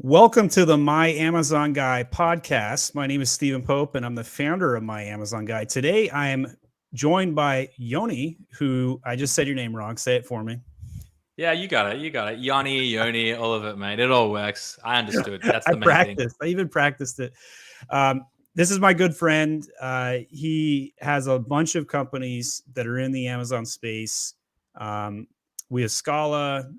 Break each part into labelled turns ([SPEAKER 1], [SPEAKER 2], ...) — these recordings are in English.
[SPEAKER 1] Welcome to the My Amazon Guy podcast. My name is Stephen Pope, and I'm the founder of My Amazon Guy. Today, I am joined by Yoni, who I just said your name wrong. Say it for me.
[SPEAKER 2] Yeah, you got it. You got it. Yoni, all of it, mate. It all works. I understood. That's
[SPEAKER 1] I
[SPEAKER 2] the main thing.
[SPEAKER 1] practiced. I even practiced it. This is my good friend. He has a bunch of companies that are in the Amazon space. We have Scala,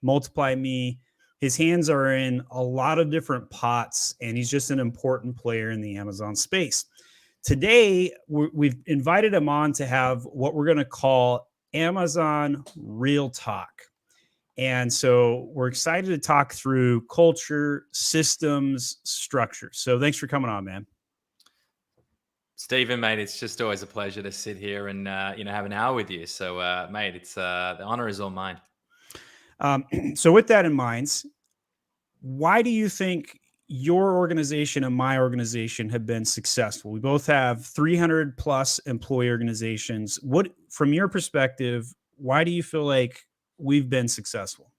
[SPEAKER 1] Multiply Me. His hands are in a lot of different pots, and he's just an important player in the Amazon space. Today, we've invited him on to have what we're going to call Amazon Real Talk. And so we're excited to talk through culture, systems, structure. So thanks for coming on, man.
[SPEAKER 2] Stephen, mate, it's just always a pleasure to sit here and have an hour with you. So, mate, it's the honor is all mine.
[SPEAKER 1] So with that in mind, why do you think your organization and my organization have been successful? We both have 300 plus employee organizations. What, from your perspective, why do you feel like we've been successful?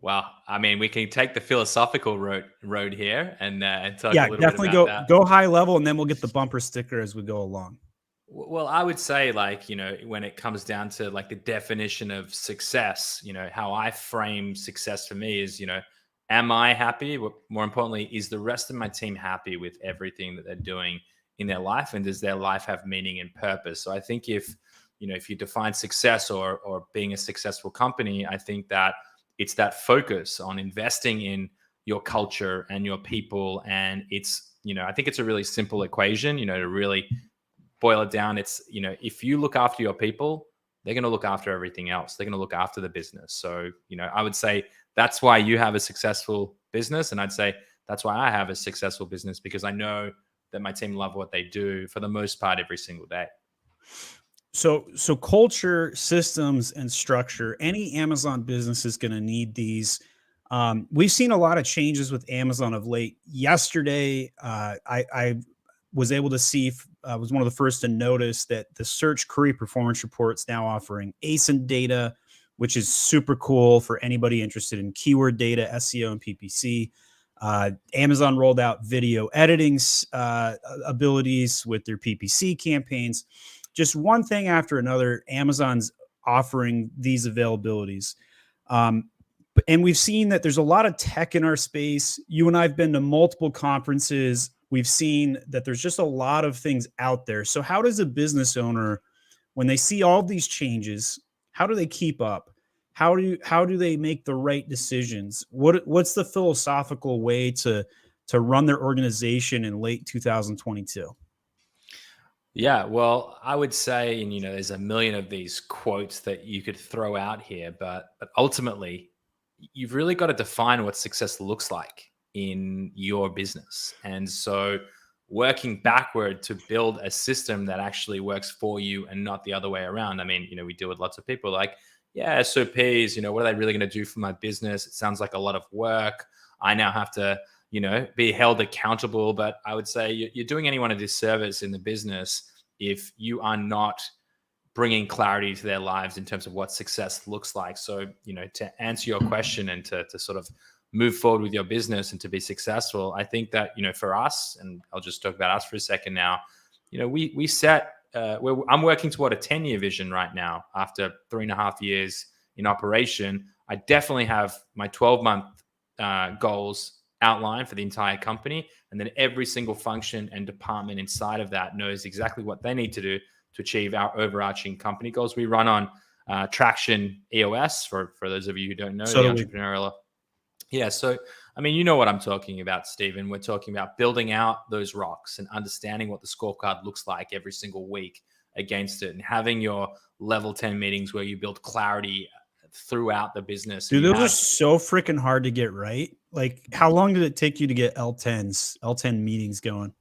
[SPEAKER 2] Well, I mean, we can take the philosophical road here and talk a little
[SPEAKER 1] Definitely
[SPEAKER 2] bit about that.
[SPEAKER 1] go high level, and then we'll get the bumper sticker as we go along.
[SPEAKER 2] Well, I would say, when it comes down to the definition of success, how I frame success for me is, am I happy? More importantly, is the rest of my team happy with everything that they're doing in their life? And does their life have meaning and purpose? So I think if you define success or being a successful company, I think that it's that focus on investing in your culture and your people. And it's, I think it's a really simple equation, to really boil it down. It's, if you look after your people, they're going to look after everything else. They're going to look after the business. So, I would say that's why you have a successful business. And I'd say that's why I have a successful business, because I know that my team love what they do for the most part every single day.
[SPEAKER 1] So culture, systems, and structure, any Amazon business is going to need these. We've seen a lot of changes with Amazon of late. Yesterday, I was able to see, was one of the first to notice that the search query performance report's now offering ASIN data, which is super cool for anybody interested in keyword data, SEO, and PPC. Amazon rolled out video editing abilities with their PPC campaigns. Just one thing after another, Amazon's offering these availabilities. And we've seen that there's a lot of tech in our space. You and I have been to multiple conferences. We've seen that there's just a lot of things out there. So how does a business owner, when they see all these changes, how do they keep up? How do they make the right decisions? What's the philosophical way to run their organization in late 2022?
[SPEAKER 2] Yeah, well, I would say, and there's a million of these quotes that you could throw out here, but ultimately, you've really got to define what success looks like in your business. And so working backward to build a system that actually works for you and not the other way around. I mean, we deal with lots of people like, yeah, SOPs, what are they really going to do for my business? It sounds like a lot of work. I now have to, be held accountable. But I would say you're doing anyone a disservice in the business if you are not bringing clarity to their lives in terms of what success looks like. So, to answer your question and to sort of move forward with your business and to be successful, I think that, for us, and I'll just talk about us for a second now, we set, I'm working toward a 10-year vision right now after 3.5 years in operation. I definitely have my 12-month goals outlined for the entire company. And then every single function and department inside of that knows exactly what they need to do to achieve our overarching company goals. We run on Traction EOS for those of you who don't know, the entrepreneurial. Yeah. So, I mean, you know what I'm talking about, Stephen. We're talking about building out those rocks and understanding what the scorecard looks like every single week against it, and having your level 10 meetings where you build clarity throughout the business.
[SPEAKER 1] Dude, those are so freaking hard to get right. Like, how long did it take you to get L10 meetings going?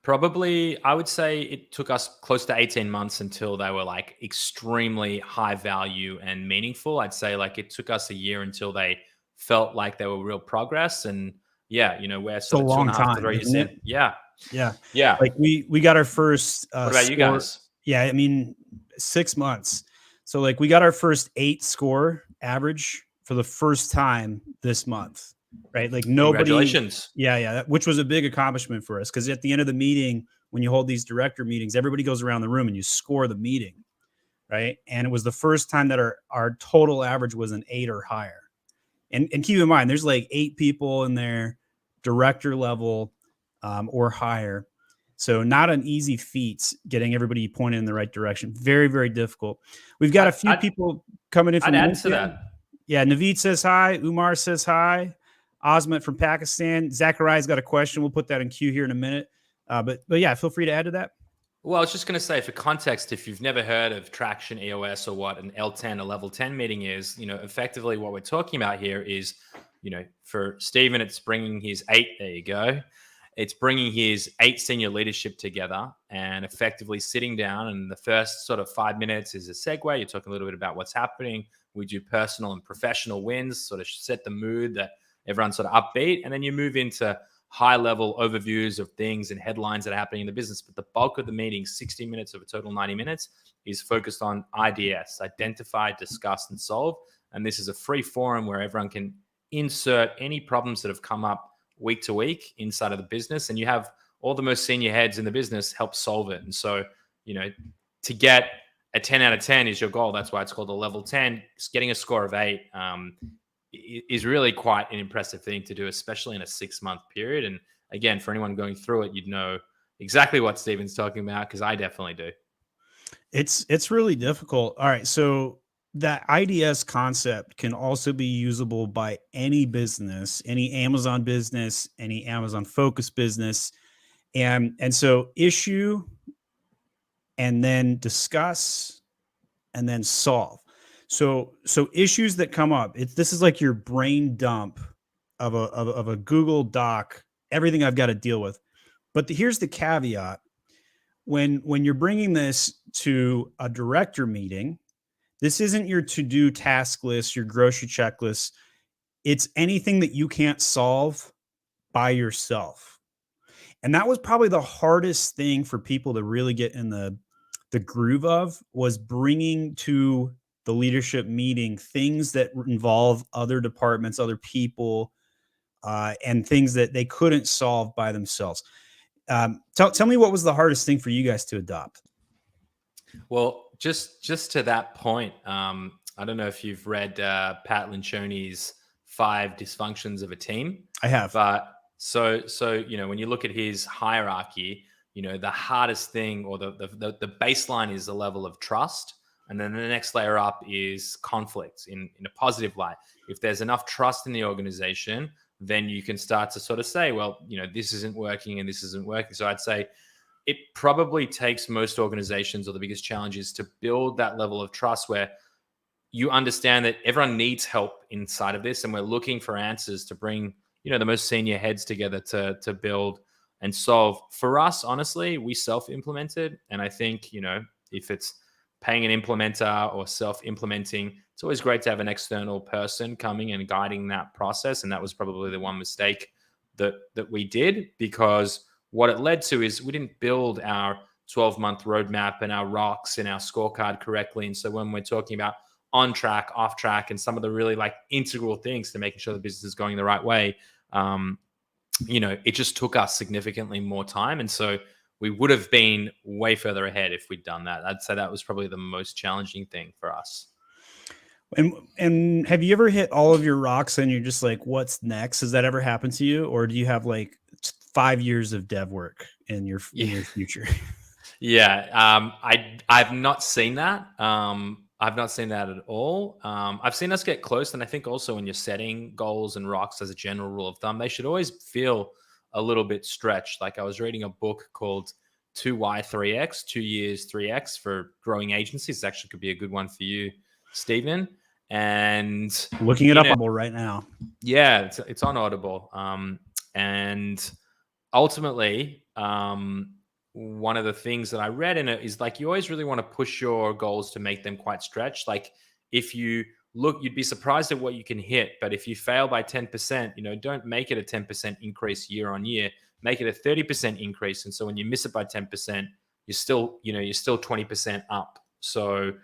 [SPEAKER 2] Probably, I would say it took us close to 18 months until they were extremely high value and meaningful. I'd say it took us a year until they felt like they were real progress. And yeah, we're sort of 2.5 to 3 years in. Yeah.
[SPEAKER 1] Like we got our first
[SPEAKER 2] what about you guys?
[SPEAKER 1] Yeah, I mean 6 months. So we got our first 8 score average for the first time this month. right? Like nobody,
[SPEAKER 2] Congratulations.
[SPEAKER 1] yeah, which was a big accomplishment for us because at the end of the meeting, when you hold these director meetings, everybody goes around the room and you score the meeting, right? And it was the first time that our total average was an 8 or higher. And keep in mind, there's like 8 people in there, director level or higher. So not an easy feat getting everybody pointed in the right direction. Very, very difficult. We've got a few
[SPEAKER 2] I'd,
[SPEAKER 1] people coming in
[SPEAKER 2] I'd
[SPEAKER 1] from
[SPEAKER 2] add to
[SPEAKER 1] LinkedIn.
[SPEAKER 2] that.
[SPEAKER 1] Yeah, Naveed says hi. Umar says hi. Osman from Pakistan. Zachariah's got a question. We'll put that in queue here in a minute. But yeah, feel free to add to that.
[SPEAKER 2] Well, I was just going to say, for context, if you've never heard of traction EOS or what an L10 or level 10 meeting is, effectively what we're talking about here is, for Stephen, it's bringing his 8, there you go. It's bringing his 8 senior leadership together and effectively sitting down. And the first sort of 5 minutes is a segue. You're talking a little bit about what's happening. We do personal and professional wins, sort of set the mood that everyone's sort of upbeat. And then you move into high-level overviews of things and headlines that are happening in the business. But the bulk of the meeting, 60 minutes of a total 90 minutes, is focused on IDS, identify, discuss, and solve. And this is a free forum where everyone can insert any problems that have come up week to week inside of the business. And you have all the most senior heads in the business help solve it. And so, to get a 10 out of 10 is your goal. That's why it's called a level 10. Just getting a score of 8 is really quite an impressive thing to do, especially in a 6-month period. And again, for anyone going through it, you'd know exactly what Stephen's talking about, because I definitely do.
[SPEAKER 1] It's really difficult. All right, so that IDS concept can also be usable by any business, any Amazon business, any Amazon focused business. And so issue and then discuss and then solve. So issues that come up, this is like your brain dump of a Google Doc, everything I've got to deal with. But here's the caveat. When you're bringing this to a director meeting, this isn't your to-do task list, your grocery checklist. It's anything that you can't solve by yourself. And that was probably the hardest thing for people to really get in the groove of, was bringing to the leadership meeting things that involve other departments, other people, and things that they couldn't solve by themselves. Tell me what was the hardest thing for you guys to adopt?
[SPEAKER 2] Well, just to that point, I don't know if you've read Pat Lencioni's 5 Dysfunctions of a Team.
[SPEAKER 1] I have.
[SPEAKER 2] But so when you look at his hierarchy, the hardest thing, or the baseline, is the level of trust. And then the next layer up is conflict in a positive light. If there's enough trust in the organization, then you can start to sort of say, well, this isn't working and this isn't working. So I'd say it probably takes most organizations, or the biggest challenge is to build that level of trust where you understand that everyone needs help inside of this. And we're looking for answers to bring, the most senior heads together to build and solve. For us, honestly, we self-implemented. And I think, if it's paying an implementer or self-implementing, it's always great to have an external person coming and guiding that process. And that was probably the one mistake that we did, because what it led to is we didn't build our 12-month roadmap and our rocks and our scorecard correctly. And so when we're talking about on track, off track, and some of the really integral things to making sure the business is going the right way, it just took us significantly more time. And so we would have been way further ahead if we'd done that. I'd say that was probably the most challenging thing for us.
[SPEAKER 1] And have you ever hit all of your rocks and you're just like, what's next? Has that ever happened to you? Or do you have 5 years of dev work in your future?
[SPEAKER 2] Yeah. I've not seen that. I've not seen that at all. I've seen us get close. And I think also when you're setting goals and rocks, as a general rule of thumb, they should always feel a little bit stretched. Like I was reading a book called 2Y 3X, 2 years 3X for growing agencies. Actually could be a good one for you, Stephen. And
[SPEAKER 1] looking it up right now.
[SPEAKER 2] Yeah, it's on Audible. And ultimately, one of the things that I read in it is you always really want to push your goals to make them quite stretched. If you look, you'd be surprised at what you can hit. But if you fail by 10%, don't make it a 10% increase year on year. Make it a 30% increase. And so when you miss it by 10%, you're still 20% up. So,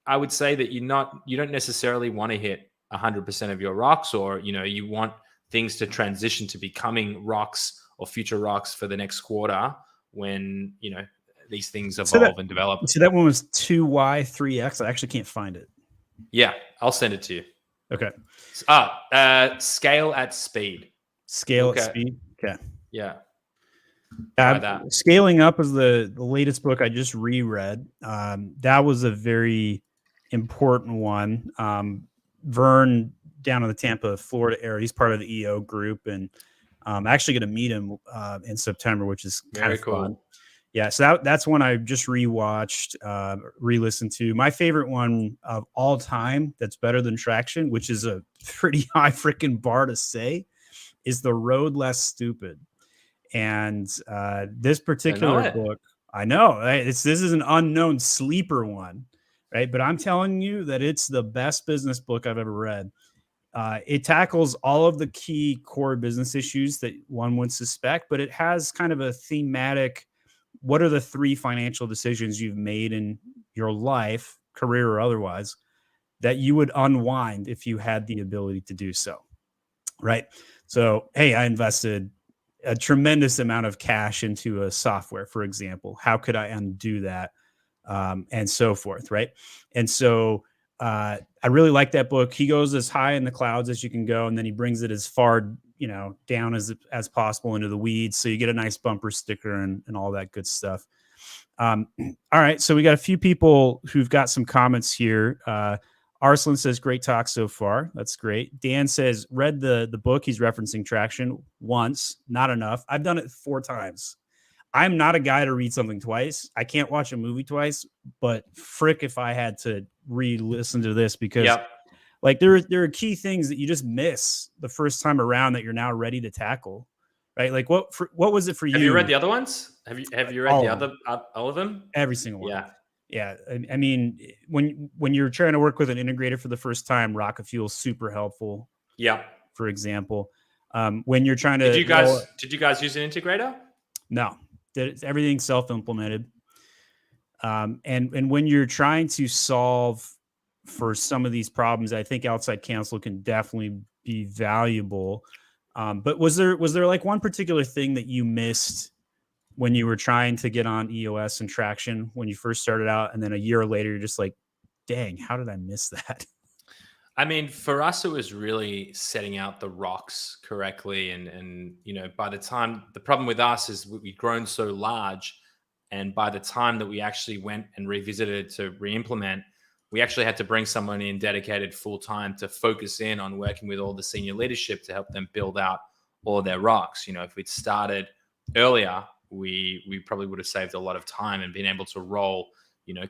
[SPEAKER 2] I would say that you don't necessarily want to hit 100% of your rocks, or you want things to transition to becoming rocks or future rocks for the next quarter when these things evolve and develop.
[SPEAKER 1] So that one was 2Y3X. I actually can't find it.
[SPEAKER 2] Yeah, I'll send it to you.
[SPEAKER 1] Okay.
[SPEAKER 2] Scale at speed.
[SPEAKER 1] Scale at speed. Okay.
[SPEAKER 2] Yeah.
[SPEAKER 1] Scaling Up is the latest book I just reread. That was a very important one. Vern down in the Tampa, Florida area, he's part of the EO group, and I'm actually going to meet him in September, which is kind of
[SPEAKER 2] cool.
[SPEAKER 1] fun. Yeah, so that's one I just rewatched, re-listened to. My favorite one of all time that's better than Traction, which is a pretty high freaking bar to say, is The Road Less Stupid. And this particular book, I know this is an unknown sleeper one, right? But I'm telling you that it's the best business book I've ever read. It tackles all of the key core business issues that one would suspect, but it has kind of a thematic. What are the 3 financial decisions you've made in your life, career or otherwise, that you would unwind if you had the ability to do so? Right. So, hey, I invested a tremendous amount of cash into a software, for example. How could I undo that? And so forth. Right. And so I really like that book. He goes as high in the clouds as you can go, and then he brings it as far down as possible into the weeds, so you get a nice bumper sticker and all that good stuff. All right, so we got a few people who've got some comments here. Arslan says, great talk so far. That's great. Dan says, read the book. He's referencing Traction once, not enough. I've done it 4 times. I'm not a guy to read something twice. I can't watch a movie twice, but frick if I had to re-listen to this, because like there are key things that you just miss the first time around that you're now ready to tackle, right? Like what was it for you?
[SPEAKER 2] Have you read the other ones? Have you read all of them?
[SPEAKER 1] Every single one. Yeah. I mean, when you're trying to work with an integrator for the first time, Rocket Fuel is super helpful.
[SPEAKER 2] Yeah.
[SPEAKER 1] For example, when you're trying to,
[SPEAKER 2] did you guys use an integrator?
[SPEAKER 1] No, everything's self-implemented. And when you're trying to solve for some of these problems, I think outside counsel can definitely be valuable. But was there like one particular thing that you missed when you were trying to get on EOS and Traction when you first started out, and then a year later you're just like, dang, how did I miss that?
[SPEAKER 2] I mean, for us, it was really setting out the rocks correctly. And by the time, the problem with us is we've grown so large. And by the time that we actually went and revisited to re-implement, we actually had to bring someone in dedicated full time to focus in on working with all the senior leadership to help them build out all of their rocks. If we'd started earlier, we probably would have saved a lot of time and been able to roll,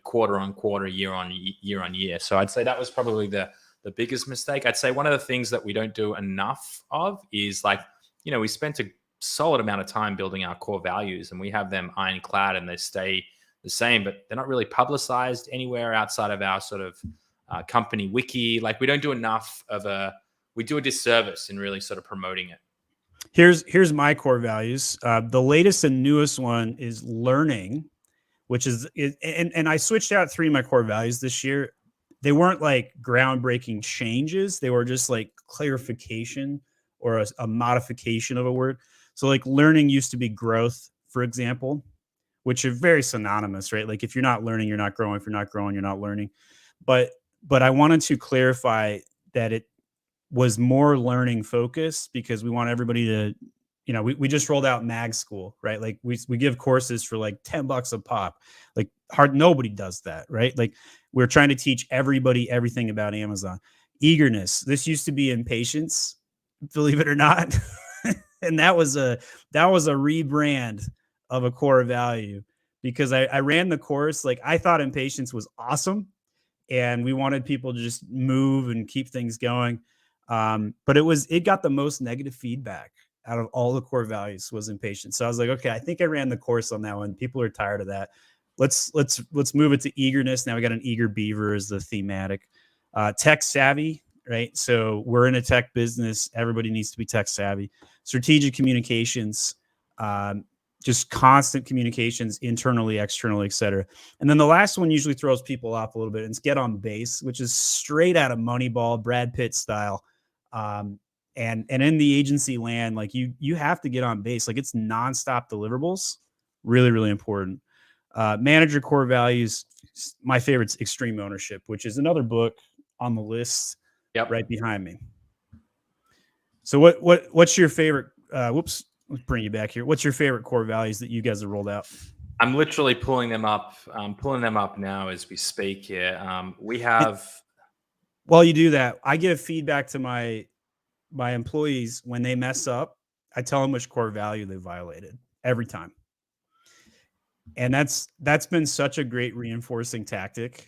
[SPEAKER 2] quarter on quarter, year on year. So I'd say that was probably the biggest mistake. I'd say one of the things that we don't do enough of is we spent a solid amount of time building our core values, and we have them ironclad and they stay the same, but they're not really publicized anywhere outside of our sort of company wiki. Like we don't do enough we do a disservice in really sort of promoting it.
[SPEAKER 1] Here's my core values. The latest and newest one is learning, which is, and I switched out 3 of my core values this year. They weren't like groundbreaking changes. They were just like clarification or a modification of a word. So like learning used to be growth, for example, which are very synonymous, right? Like if you're not learning, you're not growing. If you're not growing, you're not learning. But I wanted to clarify that it was more learning focused, because we want everybody to, we just rolled out Mag School, right? Like we give courses for like $10 a pop. Like nobody does that, right? Like we're trying to teach everybody everything about Amazon. Eagerness. This used to be impatience, believe it or not. And that was a rebrand of a core value, because I ran the course. Like I thought impatience was awesome, and we wanted people to just move and keep things going. But it got the most negative feedback out of all the core values was impatience. So I was like, okay, I think I ran the course on that one. People are tired of that. Let's move it to eagerness. Now we got an eager beaver as the thematic. Tech savvy, right? So we're in a tech business. Everybody needs to be tech savvy. Strategic communications, just constant communications internally, externally, et cetera. And then the last one usually throws people off a little bit, and it's get on base, which is straight out of Moneyball, Brad Pitt style. And in the agency land, like you have to get on base. Like it's nonstop deliverables. Really, really important. Manager core values. My favorite's extreme ownership, which is another book on the list right behind me. So what's your favorite? Let's bring you back here. What's your favorite core values that you guys have rolled out?
[SPEAKER 2] I'm literally pulling them up. I'm pulling them up now as we speak here. We have.
[SPEAKER 1] While you do that, I give feedback to my employees when they mess up. I tell them which core value they violated every time. And that's been such a great reinforcing tactic.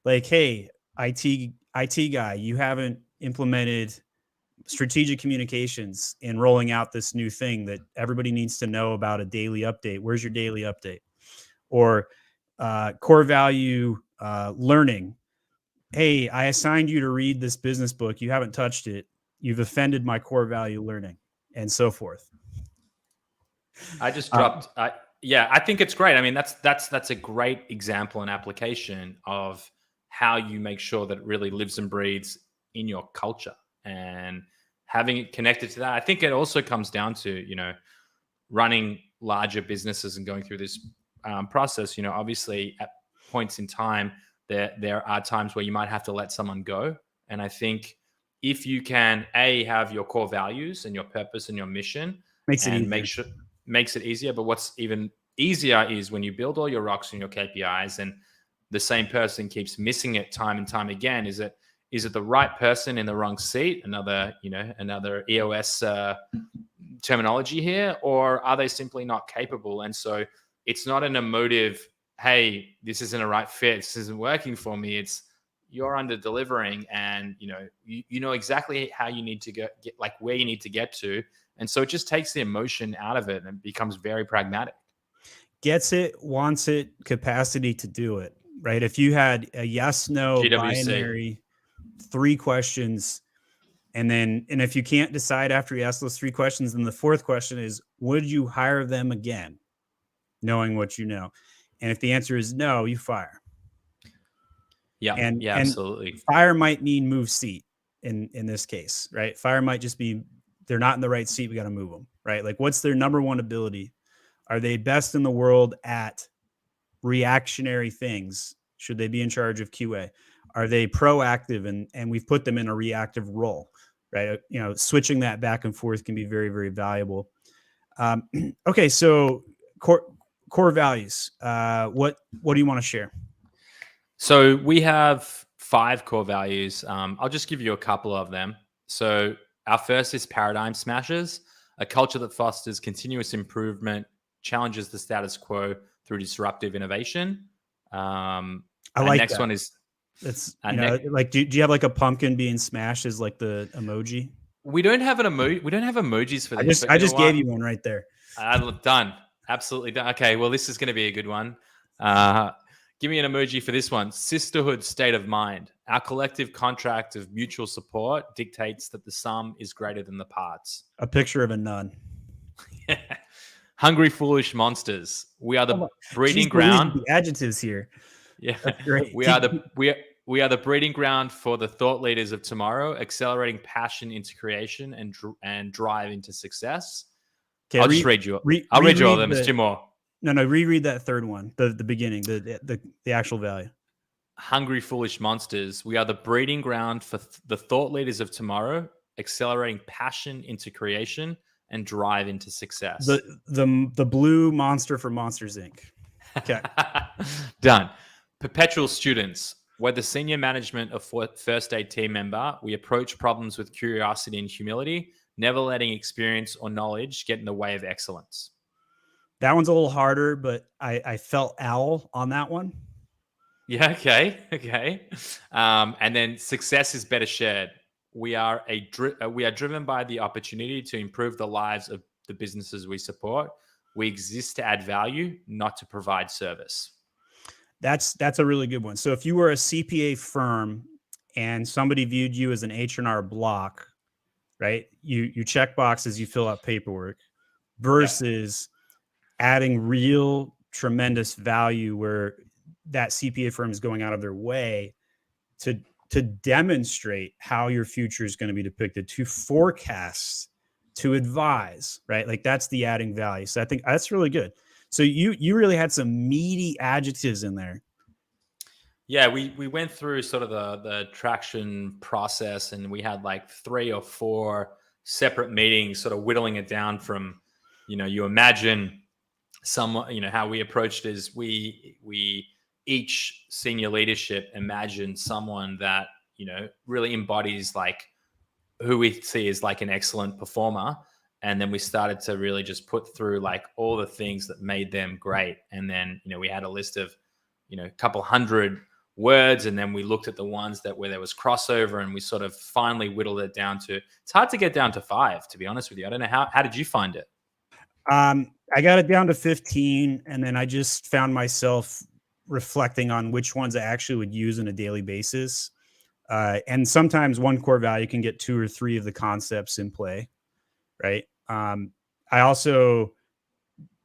[SPEAKER 1] Like, hey, IT guy, you haven't implemented strategic communications in rolling out this new thing that everybody needs to know about, a daily update. Where's your daily update? Or core value learning. Hey, I assigned you to read this business book. You haven't touched it. You've offended my core value learning, and so forth.
[SPEAKER 2] I just dropped. Yeah, I think it's great. I mean, that's a great example and application of how you make sure that it really lives and breathes in your culture, and having it connected to that. I think it also comes down to, running larger businesses and going through this process. Obviously at points in time there are times where you might have to let someone go. And I think if you can have your core values and your purpose and your mission, makes it easier. But what's even easier is when you build all your rocks and your KPIs and the same person keeps missing it time and time again. Is it the right person in the wrong seat? Another EOS terminology here, or are they simply not capable? And so it's not an emotive, hey, this isn't a right fit, this isn't working for me. It's you're under delivering, and you know exactly how you need to get like where you need to get to. And so it just takes the emotion out of it and becomes very pragmatic.
[SPEAKER 1] Gets it, wants it, capacity to do it, right? If you had a yes, no
[SPEAKER 2] GWC.
[SPEAKER 1] binary, 3 questions, and if you can't decide after you ask those 3 questions, then the 4th question is, would you hire them again, knowing what you know? And if the answer is no, you fire.
[SPEAKER 2] Yeah, absolutely.
[SPEAKER 1] And fire might mean move seat in this case, right? Fire might just be they're not in the right seat. We got to move them, right? Like, what's their number one ability? Are they best in the world at reactionary things? Should they be in charge of QA? Are they proactive and we've put them in a reactive role, right? Switching that back and forth can be very, very valuable. Okay, so core values. What do you want to share?
[SPEAKER 2] So we have 5 core values. I'll just give you a couple of them. So our first is paradigm smashers, a culture that fosters continuous improvement, challenges the status quo through disruptive innovation.
[SPEAKER 1] I like
[SPEAKER 2] next
[SPEAKER 1] that.
[SPEAKER 2] One is
[SPEAKER 1] it's like do you have like a pumpkin being smashed as like the emoji?
[SPEAKER 2] We don't have an emoji. We don't have emojis for this.
[SPEAKER 1] I just gave you one right there.
[SPEAKER 2] Done. Absolutely done. Okay, well, this is going to be a good one. Give me an emoji for this one. Sisterhood state of mind. Our collective contract of mutual support dictates that the sum is greater than the parts.
[SPEAKER 1] A picture of a nun.
[SPEAKER 2] Hungry, foolish monsters. We are the breeding ground.
[SPEAKER 1] The adjectives here.
[SPEAKER 2] Yeah,
[SPEAKER 1] that's great.
[SPEAKER 2] We are the breeding ground for the thought leaders of tomorrow, accelerating passion into creation and drive into success. Okay, I'll just read you. I'll read you all of them. There's 2 more.
[SPEAKER 1] No, reread that 3rd one, the beginning, the actual value.
[SPEAKER 2] Hungry, foolish monsters. We are the breeding ground for the thought leaders of tomorrow, accelerating passion into creation and drive into success.
[SPEAKER 1] The blue monster for Monsters Inc. Okay.
[SPEAKER 2] Done. Perpetual students. We're the senior management of first aid team member. We approach problems with curiosity and humility, never letting experience or knowledge get in the way of excellence.
[SPEAKER 1] That one's a little harder, but I felt owl on that one.
[SPEAKER 2] Yeah, okay. And then success is better shared. We are driven by the opportunity to improve the lives of the businesses we support. We exist to add value, not to provide service.
[SPEAKER 1] That's a really good one. So if you were a CPA firm and somebody viewed you as an H&R Block, right? You check boxes, you fill out paperwork, versus adding real tremendous value where that CPA firm is going out of their way to demonstrate how your future is going to be depicted, to forecast, to advise, right? Like that's the adding value. So I think that's really good. So you really had some meaty adjectives in there.
[SPEAKER 2] Yeah, we went through sort of the traction process, and we had like 3 or 4 separate meetings, sort of whittling it down from, you imagine some, how we approached is we each senior leadership imagine someone that really embodies like who we see as like an excellent performer. And then we started to really just put through like all the things that made them great. And then, we had a list of, a couple hundred words. And then we looked at the ones where there was crossover, and we sort of finally whittled it down to, it's hard to get down to 5, to be honest with you. I don't know how did you find it?
[SPEAKER 1] I got it down to 15, and then I just found myself reflecting on which ones I actually would use on a daily basis. And sometimes one core value can get 2 or 3 of the concepts in play, right? I also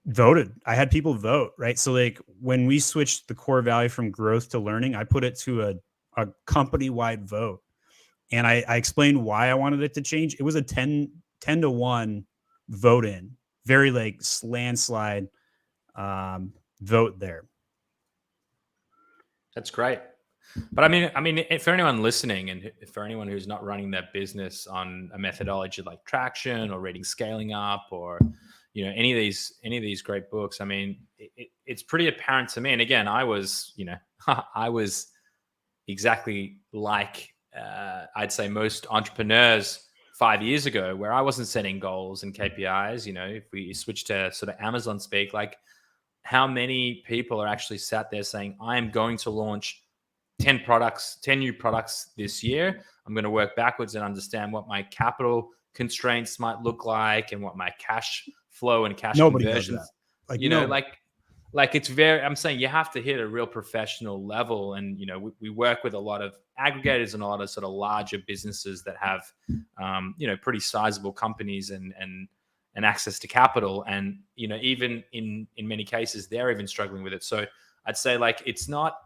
[SPEAKER 1] voted. I had people vote, right? So like when we switched the core value from growth to learning, I put it to a company-wide vote. And I explained why I wanted it to change. It was a 10 to 1 vote in. Very like landslide vote there.
[SPEAKER 2] That's great. But I mean, for anyone listening, and for anyone who's not running their business on a methodology like traction or reading Scaling Up, or any of these great books, I mean, it's pretty apparent to me. And again, I was I was exactly like I'd say most entrepreneurs 5 years ago, where I wasn't setting goals and KPIs. If we switch to sort of Amazon speak, like how many people are actually sat there saying, I am going to launch 10 new products this year. I'm going to work backwards and understand what my capital constraints might look like, and what my cash flow and cash conversions, like it's very, I'm saying you have to hit a real professional level. And, we work with a lot of aggregators and a lot of sort of larger businesses that have, pretty sizable companies and access to capital. And, even in many cases, they're even struggling with it. So I'd say like, it's not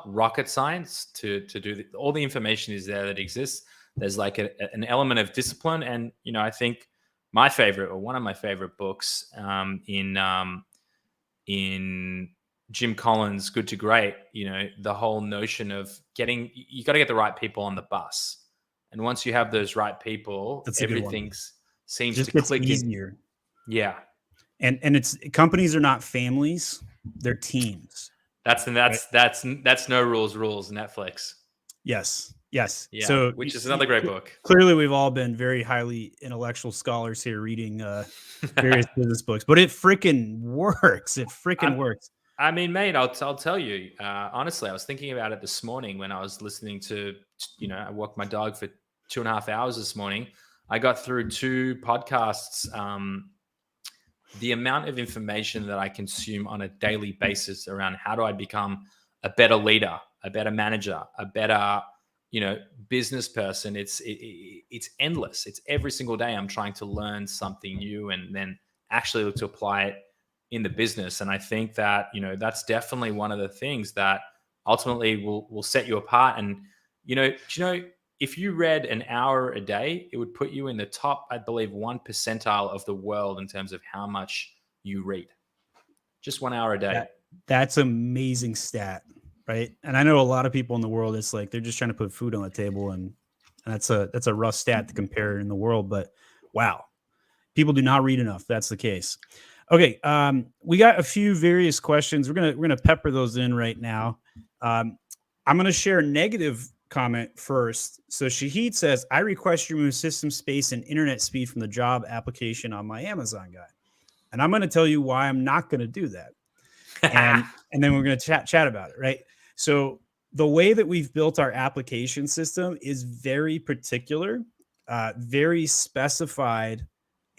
[SPEAKER 2] rocket science to do all the information is there that exists. There's like an element of discipline. And, I think my favorite, or one of my favorite books in Jim Collins' Good to Great, the whole notion of you got to get the right people on the bus. And once you have those right people, everything seems to click
[SPEAKER 1] easier.
[SPEAKER 2] Yeah.
[SPEAKER 1] And it's, companies are not families, they're teams.
[SPEAKER 2] That's No Rules Netflix.
[SPEAKER 1] Yes.
[SPEAKER 2] Yeah, so which is another great book.
[SPEAKER 1] Clearly, we've all been very highly intellectual scholars here reading various business books, but it freaking works. It freaking works.
[SPEAKER 2] I mean, mate, I'll tell you, honestly, I was thinking about it this morning when I was listening to, I walked my dog for 2.5 hours this morning. I got through 2 podcasts. The amount of information that I consume on a daily basis around how do I become a better leader, a better manager, a better, business person, it's endless. It's every single day I'm trying to learn something new and then actually look to apply it in the business. And I think that, that's definitely one of the things that ultimately will set you apart. And, if you read an hour a day, it would put you in the top, I believe, 1 percentile of the world in terms of how much you read. Just 1 hour a day.
[SPEAKER 1] That's an amazing stat, right? And I know a lot of people in the world, it's like they're just trying to put food on the table, and that's a rough stat to compare in the world. But wow, people do not read enough. That's the case. Okay, we got a few various questions. We're gonna pepper those in right now. I'm gonna share a negative comment first. So Shahid says, I request you remove system space and internet speed from the job application on my Amazon guide. And I'm going to tell you why I'm not going to do that. And then we're going to chat about it, right? So the way that we've built our application system is very particular, very specified,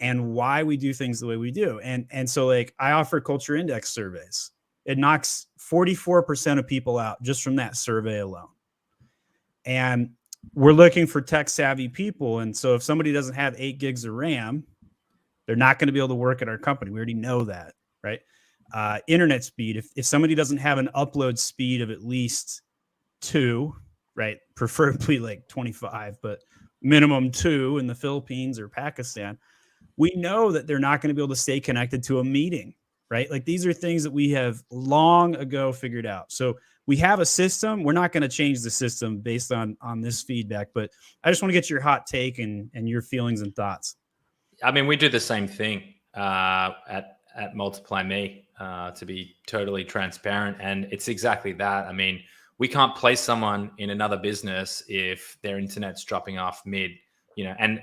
[SPEAKER 1] and why we do things the way we do. And so like I offer culture index surveys. It knocks 44% of people out just from that survey alone. And we're looking for tech savvy people. And so if somebody doesn't have 8 gigs of RAM, They're not going to be able to work at our company. We already know that, right? Internet speed. If somebody doesn't have an upload speed of at least 2, right? Preferably like 25, but minimum 2 in the Philippines or Pakistan, we know that they're not going to be able to stay connected to a meeting, right? Like these are things that we have long ago figured out. So we have a system. We're not going to change the system based on this feedback, but I just want to get your hot take and your feelings and thoughts.
[SPEAKER 2] I mean, we do the same thing at Multiply Me, to be totally transparent, and it's exactly that. I mean, we can't place someone in another business if their internet's dropping off mid, and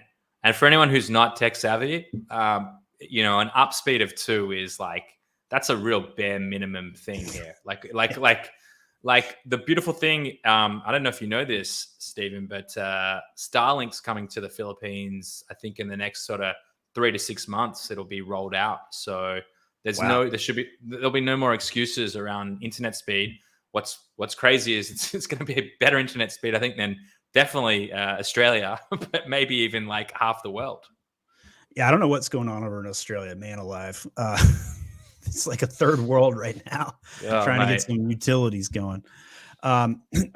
[SPEAKER 2] for anyone who's not tech savvy, an up speed of 2 is like, that's a real bare minimum thing here. Like the beautiful thing, I don't know if you know this, Stephen, but Starlink's coming to the Philippines. I think in the next sort of 3 to 6 months, it'll be rolled out. So there'll be no more excuses around internet speed. What's crazy is it's going to be a better internet speed, I think, than definitely Australia, but maybe even like half the world.
[SPEAKER 1] Yeah, I don't know what's going on over in Australia, man alive. It's like a third world right now, trying to get some utilities going.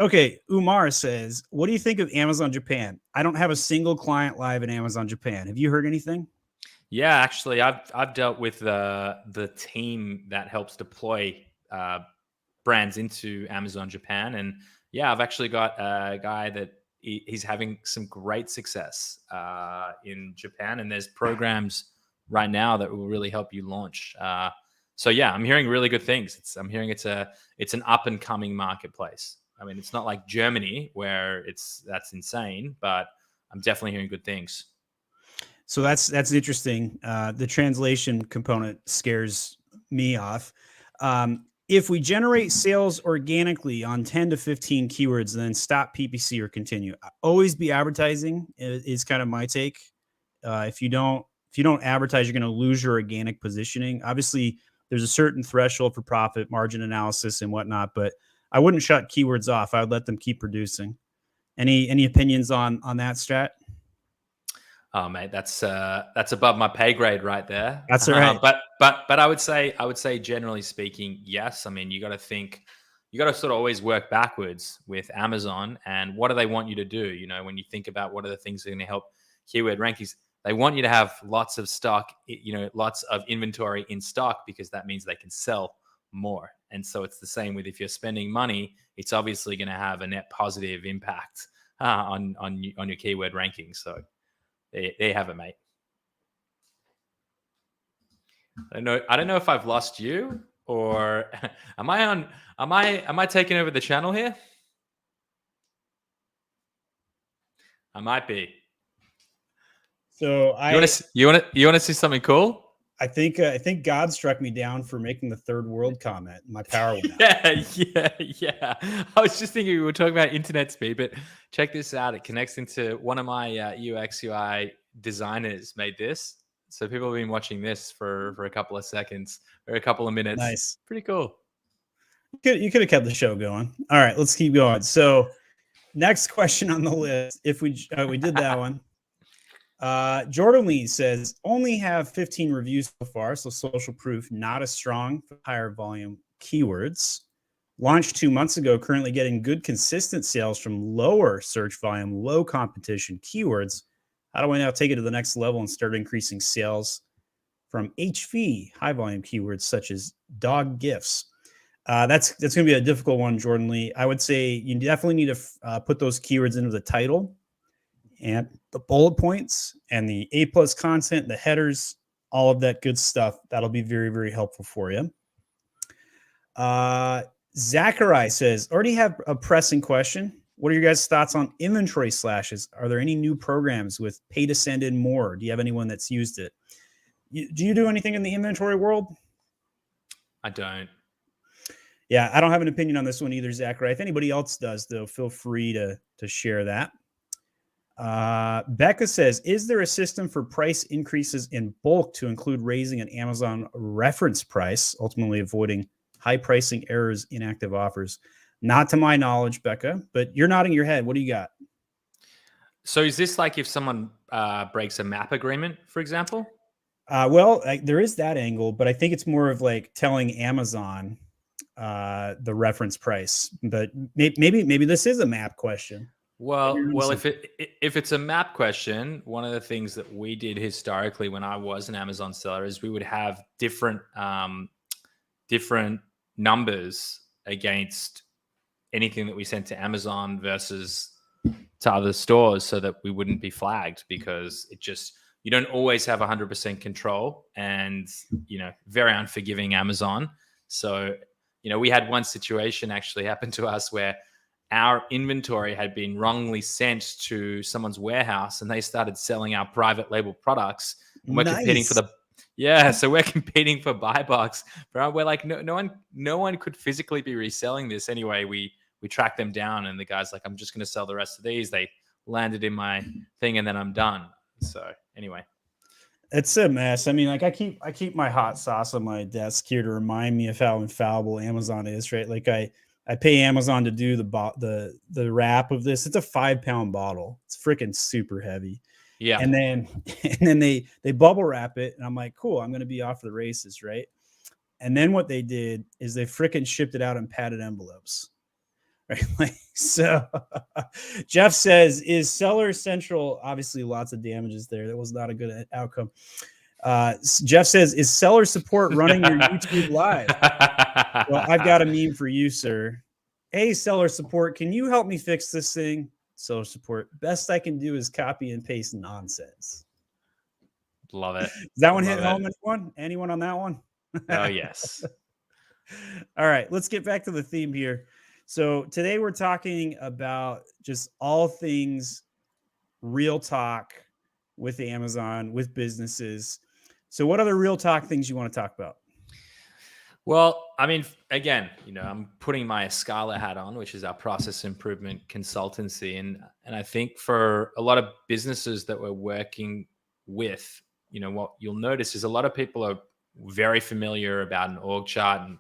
[SPEAKER 1] Okay, Umar says, what do you think of Amazon Japan? I don't have a single client live in Amazon Japan. Have you heard anything?
[SPEAKER 2] Yeah, actually, I've dealt with the team that helps deploy brands into Amazon Japan, and yeah, I've actually got a guy that he's having some great success in Japan, and there's programs right now that will really help you launch. So yeah, I'm hearing really good things. I'm hearing it's an up and coming marketplace. I mean, it's not like Germany where that's insane, but I'm definitely hearing good things.
[SPEAKER 1] So that's interesting. The translation component scares me off. If we generate sales organically on 10 to 15 keywords, then stop PPC or continue. Always be advertising is kind of my take. If you don't advertise, you're going to lose your organic positioning. Obviously, there's a certain threshold for profit margin analysis and whatnot, but I wouldn't shut keywords off. I would let them keep producing. Any opinions on that strat?
[SPEAKER 2] Oh, mate, that's above my pay grade right there.
[SPEAKER 1] That's all right.
[SPEAKER 2] But I would say generally speaking, yes. I mean, you got to sort of always work backwards with Amazon, and what do they want you to do? When you think about what are the things that are going to help keyword rankings, they want you to have lots of stock, lots of inventory in stock, because that means they can sell more. And so it's the same with, if you're spending money, it's obviously going to have a net positive impact on your keyword rankings. So there you have it, mate. I don't know if I've lost you, or am I taking over the channel here? I might be.
[SPEAKER 1] So
[SPEAKER 2] you want to see something cool?
[SPEAKER 1] I think God struck me down for making the third world comment. My power went out.
[SPEAKER 2] Yeah. I was just thinking we were talking about internet speed, but check this out. It connects into one of my UX UI designers made this. So people have been watching this for a couple of seconds or a couple of minutes.
[SPEAKER 1] Nice.
[SPEAKER 2] Pretty cool.
[SPEAKER 1] You could have kept the show going. All right, let's keep going. So next question on the list. If we did that one. Jordan Lee says, only have 15 reviews so far, so social proof not as strong for higher volume keywords. Launched 2 months ago, currently getting good consistent sales from lower search volume, low competition keywords. How do I now take it to the next level and start increasing sales from HV, high volume keywords such as dog gifts? That's going to be a difficult one, Jordan Lee. I would say you definitely need to put those keywords into the title and the bullet points and the A+ content, the headers, all of that good stuff. That'll be very, very helpful for you. Zachary says, already have a pressing question. What are your guys' thoughts on inventory slashes? Are there any new programs with pay to send in more? Do you have anyone that's used it? Do you do anything in the inventory world?
[SPEAKER 2] I don't.
[SPEAKER 1] Yeah, I don't have an opinion on this one either, Zachary. If anybody else does, though, feel free to share that. Becca says, is there a system for price increases in bulk to include raising an Amazon reference price, ultimately avoiding high pricing errors, inactive offers? Not to my knowledge, Becca, but you're nodding your head. What do you got?
[SPEAKER 2] So is this like if someone breaks a MAP agreement, for example?
[SPEAKER 1] There is that angle, but I think it's more of like telling Amazon the reference price. But maybe this is a map question.
[SPEAKER 2] Well, if it's a map question, one of the things that we did historically when I was an Amazon seller is we would have different numbers against anything that we sent to Amazon versus to other stores, so that we wouldn't be flagged, because you don't always have 100% control, and very unforgiving Amazon. So we had one situation actually happen to us where our inventory had been wrongly sent to someone's warehouse, and they started selling our private label products. And we're competing for so we're competing for buy box. But we're like, no one could physically be reselling this anyway. We tracked them down, and the guy's like, I'm just going to sell the rest of these. They landed in my thing, and then I'm done. So anyway,
[SPEAKER 1] it's a mess. I mean, like I keep my hot sauce on my desk here to remind me of how infallible Amazon is, right? Like I pay Amazon to do the wrap of this. It's a 5-pound bottle. It's freaking super heavy.
[SPEAKER 2] Yeah.
[SPEAKER 1] And then they bubble wrap it, and I'm like, cool, I'm going to be off the races, right? And then what they did is they freaking shipped it out in padded envelopes. Right? Like, so Jeff says, is Seller Central, obviously lots of damages there. That was not a good outcome. Jeff says, is seller support running your YouTube live? Well, I've got a meme for you, sir. Hey, seller support, can you help me fix this thing? Seller support, best I can do is copy and paste nonsense.
[SPEAKER 2] Love it.
[SPEAKER 1] Does that one hit home? Anyone on that one?
[SPEAKER 2] Oh, yes.
[SPEAKER 1] All right, let's get back to the theme here. So today we're talking about just all things real talk with Amazon, with businesses. So what other real talk things you want to talk about?
[SPEAKER 2] Well, I mean, again, I'm putting my Scala hat on, which is our process improvement consultancy. And I think for a lot of businesses that we're working with, what you'll notice is a lot of people are very familiar about an org chart. And,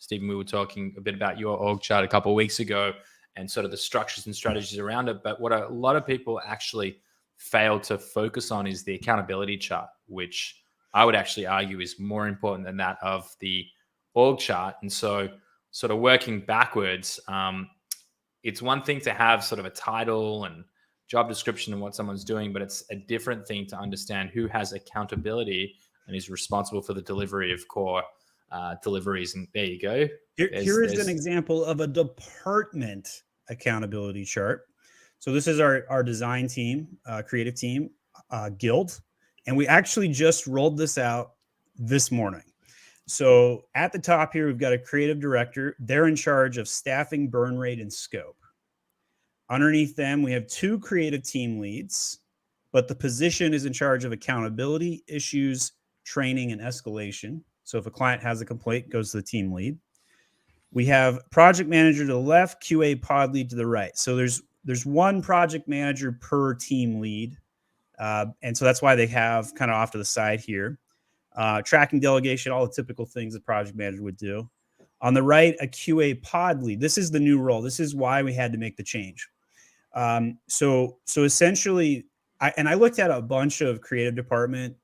[SPEAKER 2] Stephen, we were talking a bit about your org chart a couple of weeks ago and sort of the structures and strategies around it. But what a lot of people actually fail to focus on is the accountability chart, which I would actually argue is more important than that of the org chart. And so sort of working backwards, it's one thing to have sort of a title and job description and what someone's doing, but it's a different thing to understand who has accountability and is responsible for the delivery of core deliveries. And there you go.
[SPEAKER 1] Here is an example of a department accountability chart. So this is our design team, creative team, guild. And we actually just rolled this out this morning. So at the top here, we've got a creative director. They're in charge of staffing, burn rate, and scope. Underneath them, we have 2 creative team leads, but the position is in charge of accountability, issues, training, and escalation. So if a client has a complaint, it goes to the team lead. We have project manager to the left, QA pod lead to the right. So there's one project manager per team lead. And so that's why they have kind of off to the side here. Tracking, delegation, all the typical things a project manager would do. On the right, a QA pod lead. This is the new role. This is why we had to make the change. So essentially, I looked at a bunch of creative department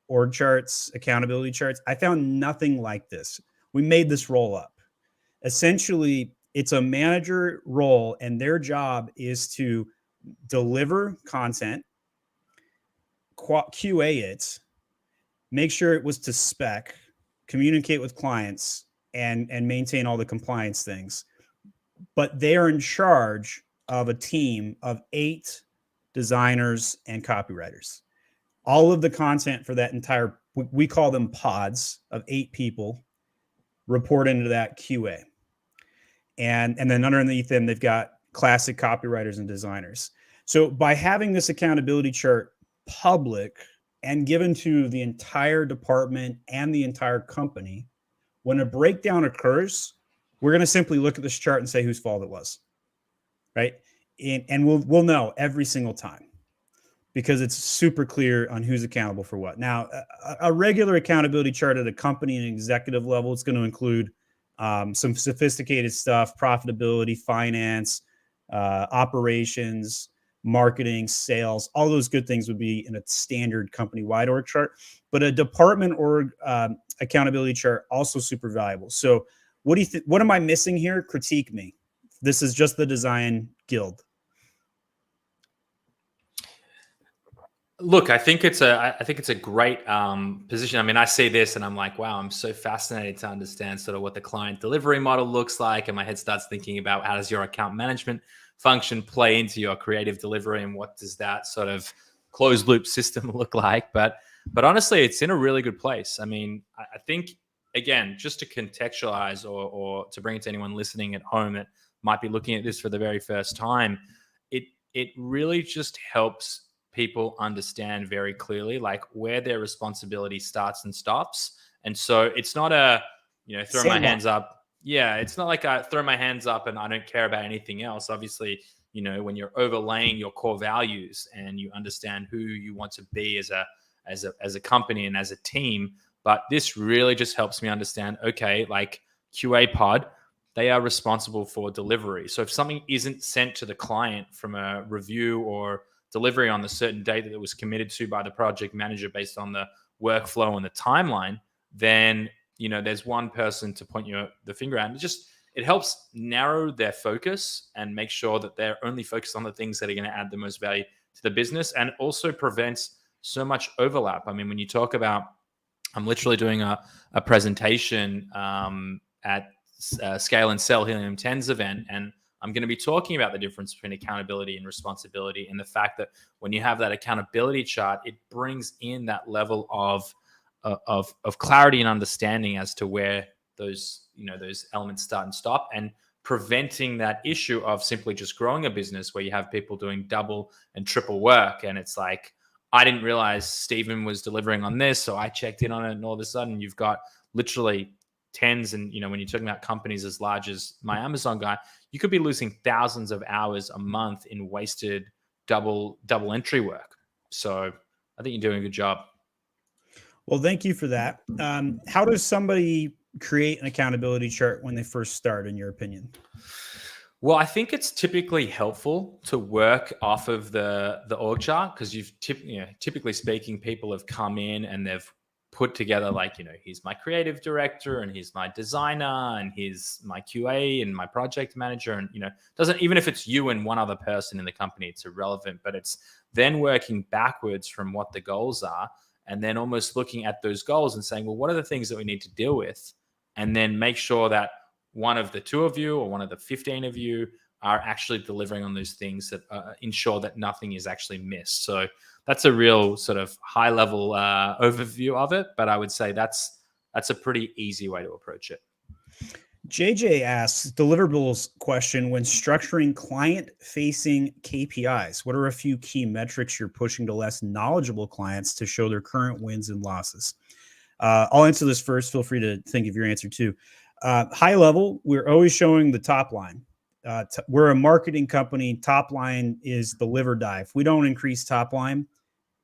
[SPEAKER 1] org charts, accountability charts. I found nothing like this. We made this role up. Essentially, it's a manager role, and their job is to deliver content, QA it, make sure it was to spec, communicate with clients, and maintain all the compliance things. But they are in charge of a team of 8 designers and copywriters. All of the content for that entire, we call them pods of 8 people, report into that QA. And then underneath them, they've got classic copywriters and designers. So by having this accountability chart public and given to the entire department and the entire company, when a breakdown occurs, we're going to simply look at this chart and say whose fault it was, right? And we'll know every single time, because it's super clear on who's accountable for what. Now, a regular accountability chart at a company and executive level, it's going to include some sophisticated stuff, profitability, finance, operations, marketing, sales, all those good things would be in a standard company-wide org chart. But a department org accountability chart also super valuable. So what do you think? What am I missing here? Critique me. This is just the design guild.
[SPEAKER 2] Look, I think it's a great position. I mean, I see this and I'm like, wow, I'm so fascinated to understand sort of what the client delivery model looks like, and my head starts thinking about how does your account management function play into your creative delivery, and what does that sort of closed loop system look like? But honestly, it's in a really good place. I mean, I think, again, just to contextualize, or to bring it to anyone listening at home that might be looking at this for the very first time, it really just helps people understand very clearly like where their responsibility starts and stops. And so it's not a, throw my hands up. Yeah, it's not like I throw my hands up and I don't care about anything else. Obviously, when you're overlaying your core values and you understand who you want to be as a company and as a team. But this really just helps me understand, okay, like QA pod, they are responsible for delivery. So if something isn't sent to the client from a review or delivery on the certain date that it was committed to by the project manager based on the workflow and the timeline, then there's one person to point the finger at. It helps narrow their focus and make sure that they're only focused on the things that are going to add the most value to the business, and also prevents so much overlap. I mean, when you talk about, I'm literally doing a presentation at Scale and Sell Helium 10's event, and I'm going to be talking about the difference between accountability and responsibility, and the fact that when you have that accountability chart, it brings in that level of clarity and understanding as to where those elements start and stop, and preventing that issue of simply just growing a business where you have people doing double and triple work, and it's like, I didn't realize Stephen was delivering on this, so I checked in on it, and all of a sudden you've got literally tens, and when you're talking about companies as large as my Amazon guy, you could be losing thousands of hours a month in wasted double entry work. So I think you're doing a good job.
[SPEAKER 1] Well, thank you for that. How does somebody create an accountability chart when they first start, in your opinion?
[SPEAKER 2] Well, I think it's typically helpful to work off of the org chart, because typically speaking, people have come in and they've put together like, here's my creative director, and here's my designer, and here's my QA and my project manager. And, doesn't, even if it's you and one other person in the company, it's irrelevant, but it's then working backwards from what the goals are, and then almost looking at those goals and saying, well, what are the things that we need to deal with? And then make sure that one of the two of you or one of the 15 of you are actually delivering on those things that ensure that nothing is actually missed. So that's a real sort of high level overview of it, but I would say that's a pretty easy way to approach it.
[SPEAKER 1] JJ asks, deliverables question, when structuring client-facing KPIs, what are a few key metrics you're pushing to less knowledgeable clients to show their current wins and losses? I'll answer this first. Feel free to think of your answer too. High level, we're always showing the top line. We're a marketing company. Top line is the live or die. If we don't increase top line,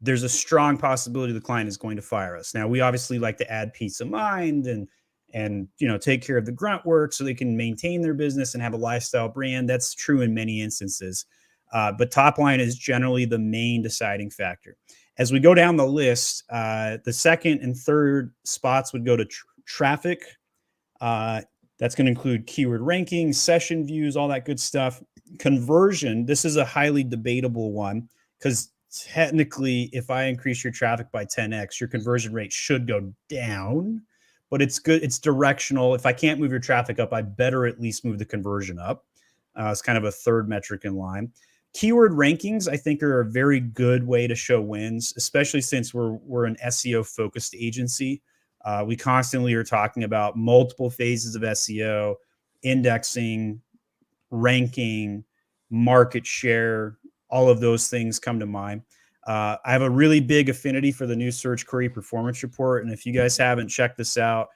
[SPEAKER 1] there's a strong possibility the client is going to fire us. Now, we obviously like to add peace of mind and take care of the grunt work so they can maintain their business and have a lifestyle brand. That's true in many instances. But top line is generally the main deciding factor. As we go down the list, the second and third spots would go to traffic. That's going to include keyword rankings, session views, all that good stuff. Conversion, this is a highly debatable one, because technically, if I increase your traffic by 10x, your conversion rate should go down, but it's good. It's directional. If I can't move your traffic up, I better at least move the conversion up. It's kind of a third metric in line. Keyword rankings, I think, are a very good way to show wins, especially since we're an SEO focused agency. We constantly are talking about multiple phases of SEO, indexing, ranking, market share, all of those things come to mind. I have a really big affinity for the new Search Query Performance Report. And if you guys haven't checked this out,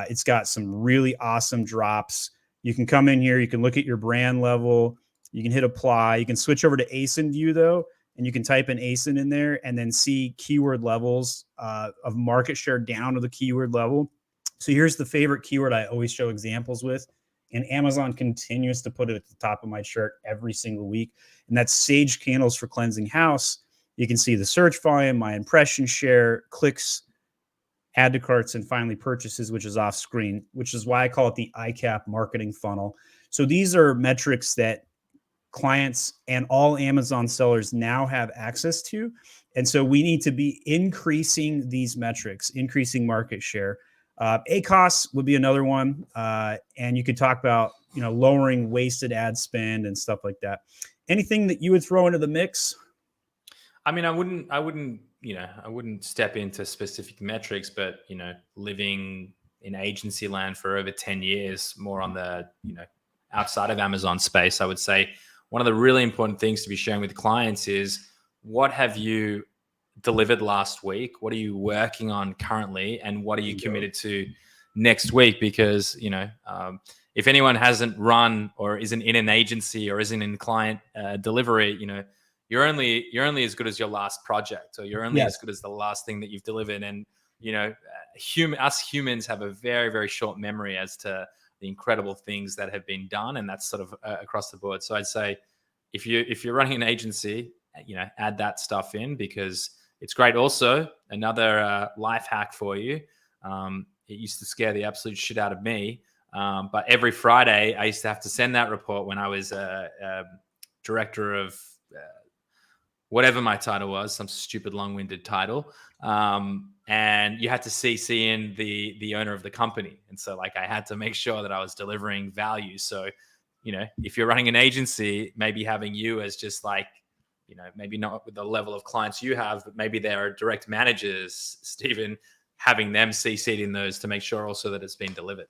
[SPEAKER 1] it's got some really awesome drops. You can come in here, you can look at your brand level, you can hit apply, you can switch over to ASIN view though, and you can type in ASIN in there and then see keyword levels of market share down to the keyword level. So here's the favorite keyword I always show examples with, and Amazon continues to put it at the top of my chart every single week. And that's Sage Candles for Cleansing House. You can see the search volume, my impression share, clicks, add to carts, and finally purchases, which is off screen, which is why I call it the ICAP marketing funnel. So these are metrics that clients and all Amazon sellers now have access to. And so we need to be increasing these metrics, increasing market share. ACOS would be another one. And you could talk about, lowering wasted ad spend and stuff like that. Anything that you would throw into the mix?
[SPEAKER 2] I mean, I wouldn't step into specific metrics, but, living in agency land for over 10 years, more on the, outside of Amazon space, I would say one of the really important things to be sharing with clients is, what have you delivered last week? What are you working on currently? And what are you committed to next week? Because, if anyone hasn't run or isn't in an agency or isn't in client delivery, you're only as good as your last project, or you're only as good as the last thing that you've delivered. And, us humans have a very, very short memory as to the incredible things that have been done. And that's sort of across the board. So I'd say if you're running an agency, add that stuff in, because it's great. Also, another life hack for you. It used to scare the absolute shit out of me. But every Friday I used to have to send that report when I was director of whatever my title was, some stupid long-winded title. And you had to CC in the owner of the company. And so I had to make sure that I was delivering value. So, if you're running an agency, maybe having you as just maybe not with the level of clients you have, but maybe they're direct managers, Stephen, having them CC'd in those to make sure also that it's been delivered.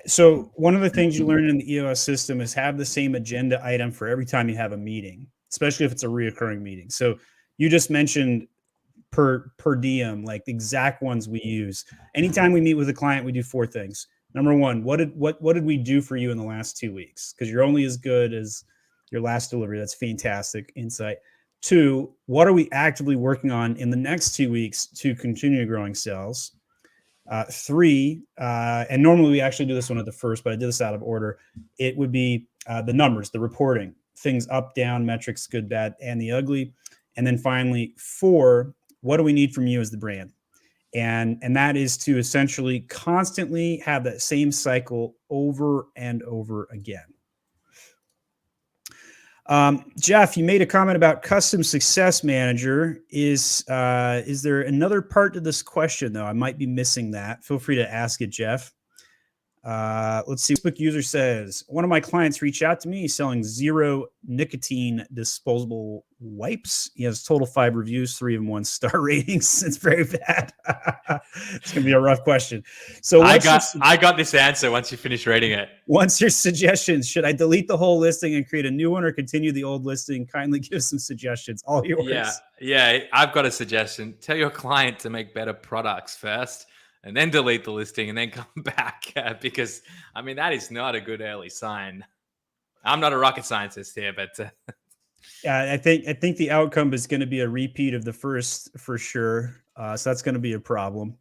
[SPEAKER 1] So one of the things you learn in the EOS system is have the same agenda item for every time you have a meeting, especially if it's a reoccurring meeting. So you just mentioned per diem, like the exact ones we use. Anytime we meet with a client, we do 4 things. Number 1, what did we do for you in the last 2 weeks? Because you're only as good as your last delivery. That's fantastic insight. 2, what are we actively working on in the next 2 weeks to continue growing sales? 3, and normally we actually do this one at the first, but I did this out of order. It would be the numbers, the reporting, things up, down, metrics, good, bad, and the ugly. And then finally, 4, what do we need from you as the brand? And that is to essentially constantly have that same cycle over and over again. Jeff, you made a comment about custom success manager. Is there another part to this question, though? I might be missing that. Feel free to ask it, Jeff. Let's see. Facebook user says, one of my clients reached out to me. He's selling 0 nicotine disposable wipes. He has total 5 reviews, 3 and 1 star ratings. It's very bad. It's going to be a rough question. So
[SPEAKER 2] I got this answer once you finish rating it.
[SPEAKER 1] What's your suggestions? Should I delete the whole listing and create a new one, or continue the old listing? Kindly give some suggestions. All yours.
[SPEAKER 2] Yeah. I've got a suggestion. Tell your client to make better products first, and then delete the listing and then come back, because that is not a good early sign. I'm not a rocket scientist here, but
[SPEAKER 1] yeah, I think the outcome is going to be a repeat of the first for sure. So that's going to be a problem.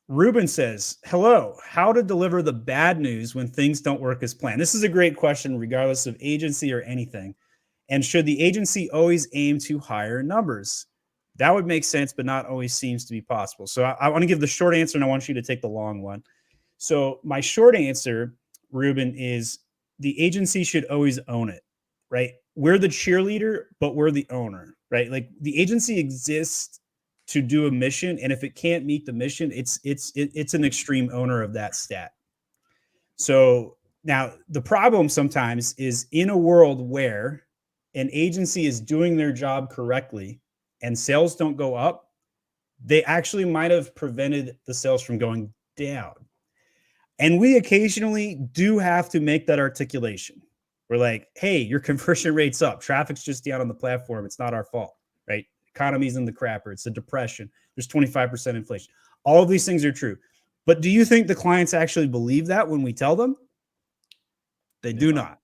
[SPEAKER 1] Ruben says, hello, how to deliver the bad news when things don't work as planned? This is a great question, regardless of agency or anything. And should the agency always aim to higher numbers? That would make sense, but not always seems to be possible. So I want to give the short answer, and I want you to take the long one. So my short answer, Ruben, is the agency should always own it, right? We're the cheerleader, but we're the owner, right? Like the agency exists to do a mission, and if it can't meet the mission, it's an extreme owner of that stat. So now the problem sometimes is in a world where an agency is doing their job correctly and sales don't go up, they actually might have prevented the sales from going down. And we occasionally do have to make that articulation. We're like, hey, your conversion rate's up. Traffic's just down on the platform. It's not our fault, right? Economy's in the crapper. It's a depression. There's 25% inflation. All of these things are true. But do you think the clients actually believe that when we tell them? They do not.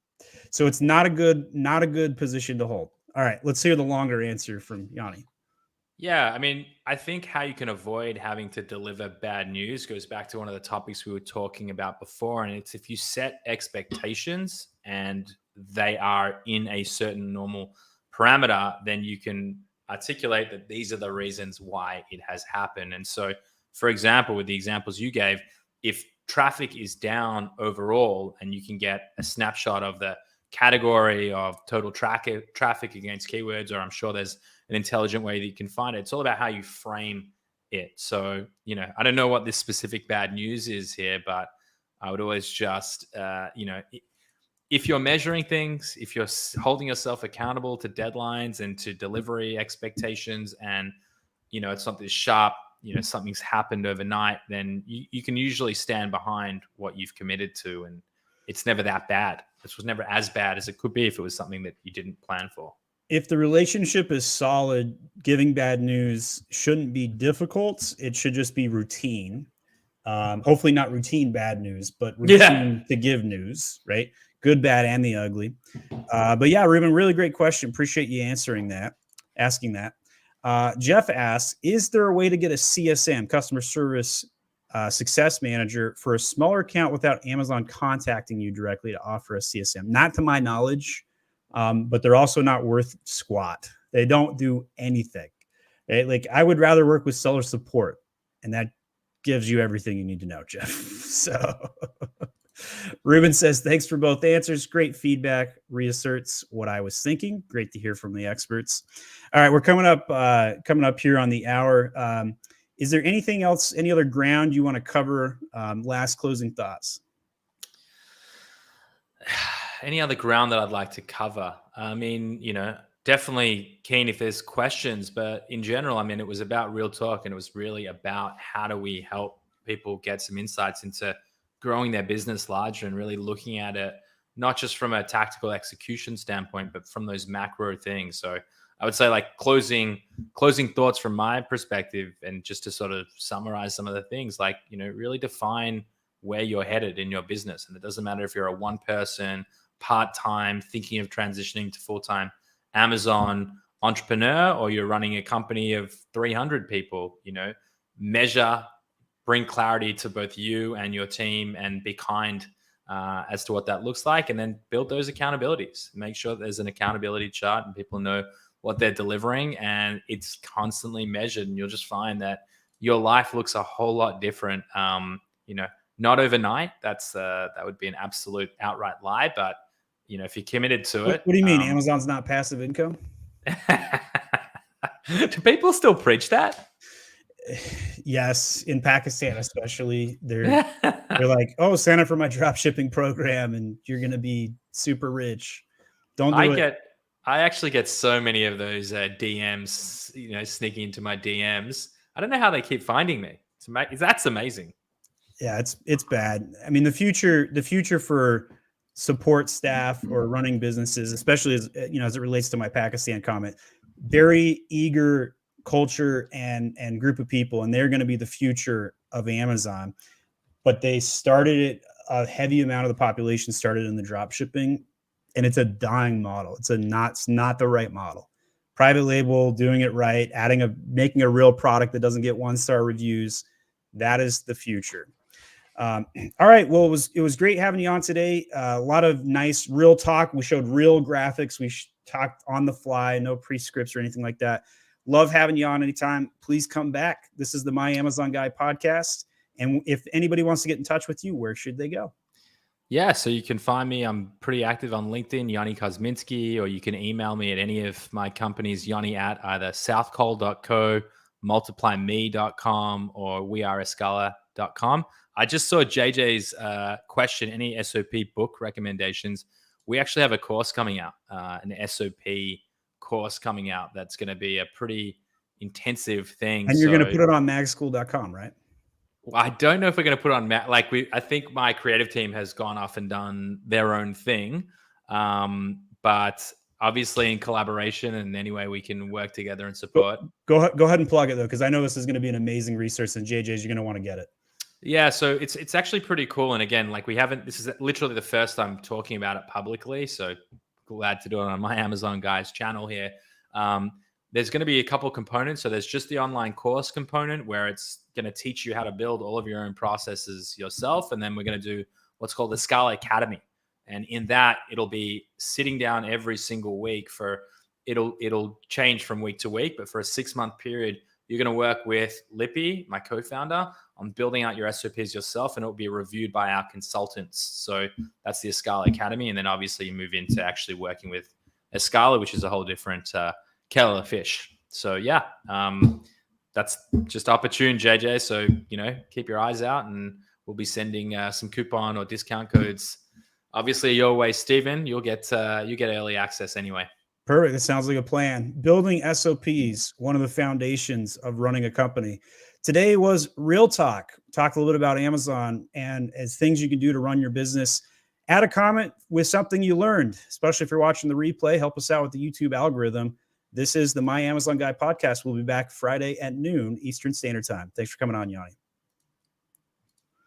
[SPEAKER 1] So it's not a good position to hold. All right, let's hear the longer answer from Yoni.
[SPEAKER 2] Yeah, I mean, I think how you can avoid having to deliver bad news goes back to one of the topics we were talking about before. And it's if you set expectations and they are in a certain normal parameter, then you can articulate that these are the reasons why it has happened. And so, for example, with the examples you gave, if traffic is down overall and you can get a snapshot of the category of total traffic against keywords, or I'm sure there's an intelligent way that you can find it. It's all about how you frame it. So, I don't know what this specific bad news is here, but I would always just, if you're measuring things, if you're holding yourself accountable to deadlines and to delivery expectations, and, it's not this sharp, something's happened overnight, then you can usually stand behind what you've committed to. And it's never that bad. This was never as bad as it could be if it was something that you didn't plan for.
[SPEAKER 1] If the relationship is solid, giving bad news shouldn't be difficult. It should just be routine. Hopefully not routine bad news, but routine to give news, right? Good, bad, and the ugly. But yeah, Ruben, really great question. Appreciate you asking that. Jeff asks, is there a way to get a CSM, customer service success manager, for a smaller account without Amazon contacting you directly to offer a CSM? Not to my knowledge. But they're also not worth squat. They don't do anything. Right? Like, I would rather work with seller support, and that gives you everything you need to know, Jeff. So Ruben says, thanks for both answers. Great feedback. Reasserts what I was thinking. Great to hear from the experts. All right, we're coming up here on the hour. Is there anything else, any other ground you want to cover? Last closing thoughts.
[SPEAKER 2] Any other ground that I'd like to cover? I mean, definitely keen if there's questions, but in general, I mean, it was about real talk, and it was really about how do we help people get some insights into growing their business larger, and really looking at it not just from a tactical execution standpoint, but from those macro things. So I would say, like, closing thoughts from my perspective, and just to sort of summarize some of the things, like, really define where you're headed in your business. And it doesn't matter if you're a one person, part-time, thinking of transitioning to full-time Amazon entrepreneur, or you're running a company of 300 people. Measure, bring clarity to both you and your team, and be kind as to what that looks like, and then build those accountabilities. Make sure there's an accountability chart and people know what they're delivering, and it's constantly measured, and you'll just find that your life looks a whole lot different. Not overnight. That would be an absolute outright lie, but if you're committed to it.
[SPEAKER 1] What do you mean? Amazon's not passive income?
[SPEAKER 2] Do people still preach that?
[SPEAKER 1] Yes, in Pakistan especially. They're like, oh, sign up for my drop shipping program and you're going to be super rich. Don't do it.
[SPEAKER 2] I actually get so many of those DMs, sneaking into my DMs. I don't know how they keep finding me. That's amazing.
[SPEAKER 1] Yeah, it's bad. I mean, the future for support staff or running businesses, especially as it relates to my Pakistan comment, very eager culture and group of people, and they're going to be the future of Amazon. But they started it, a heavy amount of the population started in the drop shipping, and it's a dying model. It's not the right model. Private label, doing it right, making a real product that doesn't get 1-star reviews. That is the future. All right. Well, it was great having you on today. A lot of nice real talk. We showed real graphics. We talked on the fly, no pre-scripts or anything like that. Love having you on anytime. Please come back. This is the My Amazon Guy podcast. And if anybody wants to get in touch with you, where should they go?
[SPEAKER 2] Yeah, so you can find me. I'm pretty active on LinkedIn, Yoni Kozminski, or you can email me at any of my companies, Yoni at either southcol.co, multiplyme.com, or weareescala.com. I just saw JJ's question, any SOP book recommendations. We actually have a course coming out, an SOP course coming out that's going to be a pretty intensive thing.
[SPEAKER 1] And you're going to put it on magschool.com, right?
[SPEAKER 2] I don't know if we're going to put on I think my creative team has gone off and done their own thing. But obviously in collaboration, and any way we can work together and support.
[SPEAKER 1] Go ahead and plug it though, because I know this is going to be an amazing resource, and JJ's, you're going to want to get it.
[SPEAKER 2] Yeah, so it's actually pretty cool. And again, this is literally the first time talking about it publicly. So glad to do it on my Amazon Guys channel here. there's going to be a couple components. So there's just the online course component where it's going to teach you how to build all of your own processes yourself. And then we're going to do what's called the Scala Academy. And in that, it'll be sitting down every single week it'll change from week to week, but for a 6-month period, you're going to work with Lippy, my co-founder, on building out your SOPs yourself, and it'll be reviewed by our consultants. So that's the Scala Academy. And then obviously you move into actually working with Scala, which is a whole different kettle of fish. So yeah, that's just opportune, JJ. So, keep your eyes out, and we'll be sending some coupon or discount codes. Obviously your way, Stephen, you get early access anyway.
[SPEAKER 1] Perfect. That sounds like a plan. Building SOPs, one of the foundations of running a company. Today was Real Talk. Talked a little bit about Amazon and as things you can do to run your business. Add a comment with something you learned, especially if you're watching the replay. Help us out with the YouTube algorithm. This is the My Amazon Guy podcast. We'll be back Friday at noon Eastern Standard Time. Thanks for coming on, Yoni.